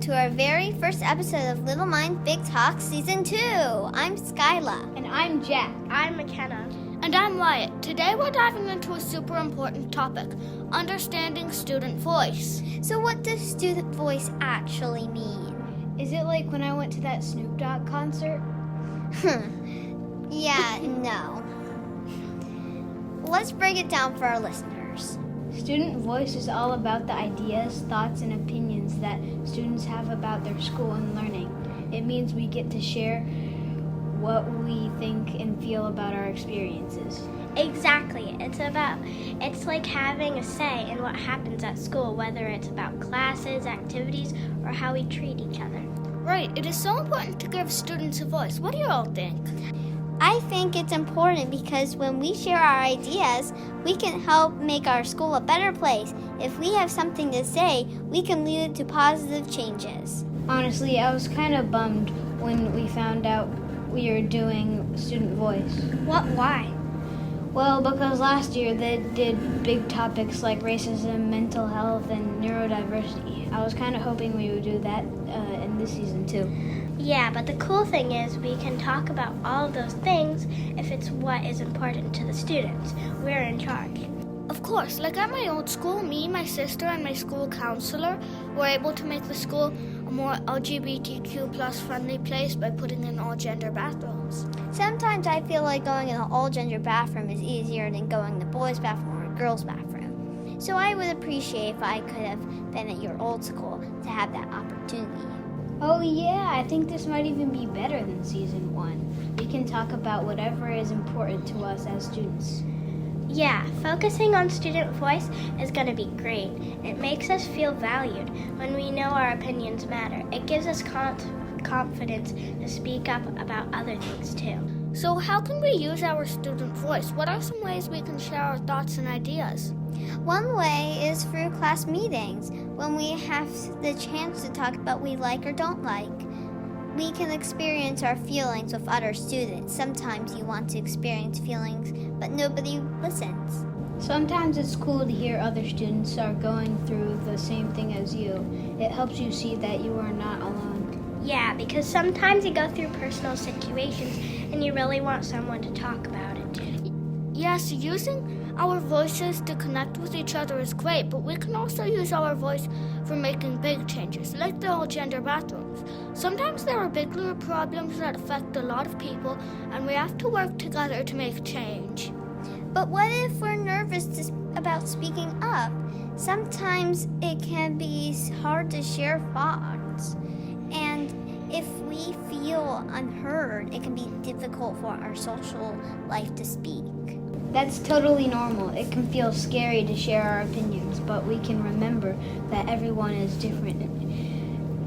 to our very first episode of Little Minds Big Talks Season 2. I'm Skyla. And I'm Jack. I'm McKenna. And I'm Wyatt. Today we're diving into a super important topic, understanding student voice. So what does student voice actually mean? Is it like when I went to that Snoop Dogg concert? Yeah, no. Let's break it down for our listeners. Student voice is all about the ideas, thoughts, and opinions that students have about their school and learning. It means we get to share what we think and feel about our experiences. Exactly. It's like having a say in what happens at school, whether it's about classes, activities, or how we treat each other. Right, it is so important to give students a voice. What do you all think? I think it's important because when we share our ideas, we can help make our school a better place. If we have something to say, we can lead to positive changes. Honestly, I was kind of bummed when we found out we were doing student voice. Why? Well, because last year they did big topics like racism, mental health, and neurodiversity. I was kind of hoping we would do that in this season too. Yeah, but the cool thing is we can talk about all of those things if it's what is important to the students. We're in charge. Of course, like at my old school, me, my sister, and my school counselor were able to make the school a more LGBTQ plus friendly place by putting in all gender bathrooms. Sometimes I feel like going in an all-gender bathroom is easier than going in the boys' bathroom or girls' bathroom. So I would appreciate if I could have been at your old school to have that opportunity. Oh yeah, I think this might even be better than season 1. We can talk about whatever is important to us as students. Yeah, focusing on student voice is going to be great. It makes us feel valued when we know our opinions matter. It gives us confidence to speak up about other things too. So how can we use our student voice? What are some ways we can share our thoughts and ideas? One way is through class meetings, when we have the chance to talk about what we like or don't like. We can experience our feelings with other students. Sometimes you want to experience feelings, but nobody listens. Sometimes it's cool to hear other students are going through the same thing as you. It helps you see that you are not alone. Yeah, because sometimes you go through personal situations and you really want someone to talk about it to. Yes, using our voices to connect with each other is great, but we can also use our voice for making big changes, like the all-gender bathrooms. Sometimes there are bigger problems that affect a lot of people, and we have to work together to make change. But what if we're nervous about speaking up? Sometimes it can be hard to share thoughts. And if we feel unheard, it can be difficult for our social life to speak. That's totally normal. It can feel scary to share our opinions, but we can remember that everyone is different.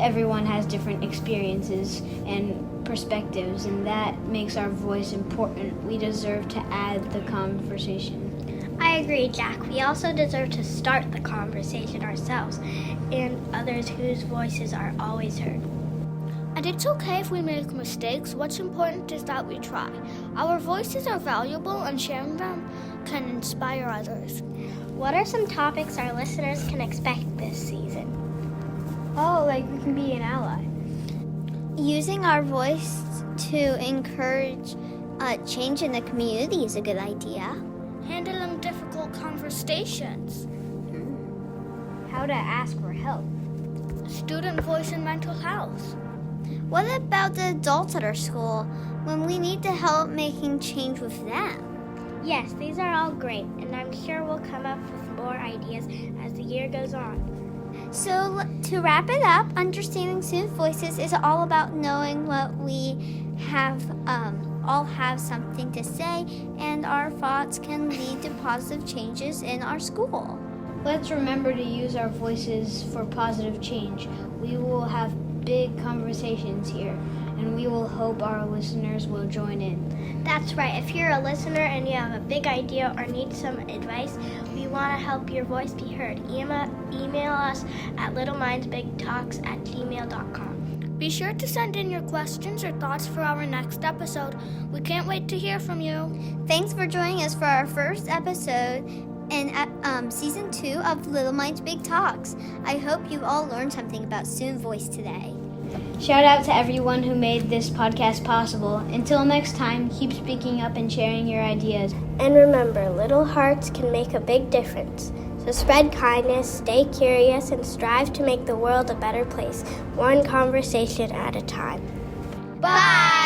Everyone has different experiences and perspectives, and that makes our voice important. We deserve to add the conversation. I agree, Jack. We also deserve to start the conversation ourselves and others whose voices are always heard. And it's okay if we make mistakes. What's important is that we try. Our voices are valuable, and sharing them can inspire others. What are some topics our listeners can expect this season? Oh, like we can be an ally. Using our voice to encourage change in the community is a good idea. Handling difficult conversations. How to ask for help. Student voice and mental health. What about the adults at our school when we need to help making change with them? Yes, these are all great, and I'm sure we'll come up with more ideas as the year goes on. So to wrap it up, understanding student voices is all about knowing what we have, all have something to say, and our thoughts can lead to positive changes in our school. Let's remember to use our voices for positive change. We will have big conversations here, and we will hope our listeners will join in. That's right. If you're a listener and you have a big idea or need some advice, we want to help your voice be heard. Email us at littlemindsbigtalks@gmail.com. Be sure to send in your questions or thoughts for our next episode. We can't wait to hear from you. Thanks for joining us for our first episode in season 2 of Little Minds Big Talks. I hope you all learned something about student voice today. Shout out to everyone who made this podcast possible. Until next time, keep speaking up and sharing your ideas. And remember, little hearts can make a big difference. So spread kindness, stay curious, and strive to make the world a better place, one conversation at a time. Bye!